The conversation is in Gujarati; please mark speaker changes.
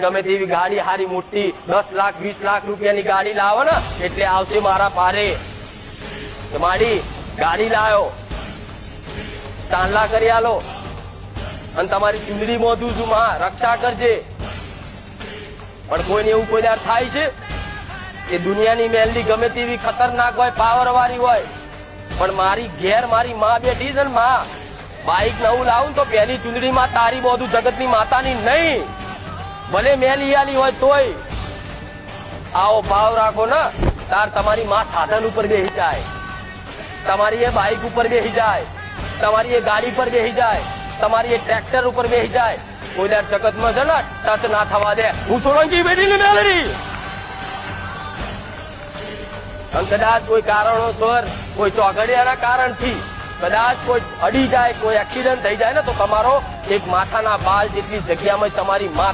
Speaker 1: ગમે તેવી ગાડી હારી મોટી 10 લાખ 20 લાખ રૂપિયાની ગાડી લાવો ને એટલે આવશે મારા પારે કે માડી ગાડી લાયો ચાંદલા કરી આલો અને તમારી ચુંદડી મોઢું છું માં રક્ષા કરજે. પણ કોઈને એવું કોઈ વાર થાય છે કે દુનિયાની મેલડી ગમે તેવી ખતરનાક હોય પાવર વાળી હોય પણ મારી ઘેર મારી માં બેઠી છે ને માં બાઈક નવું લાવું તો પહેલી ચુંદડીમાં તારી મોઢું જગતની માતાની નહીં ભલે મેલી આલી હોય તોય આવો ભાવ રાખો ને તાર તમારી માં સાધન ઉપર બેસી જાય, તમારી એ બાઈક ઉપર બેસી જાય, તમારી એ ગાડી પર બેસી જાય, તમારી એ ટ્રેક્ટર ઉપર બેસી જાય. કોઈ દર જગતમાં છે ને ટચ ના થવા દે. હું સોલંકી બેઠી મેલડી અને કદાચ કોઈ કારણોસર કોઈ ચોઘડિયાના કારણથી કદાચ કોઈ અડી જાય કોઈ એક્સિડન્ટ થઈ જાય ને તો તમારો એક માથાના બાલ જેટલી જગ્યામાં તમારી માં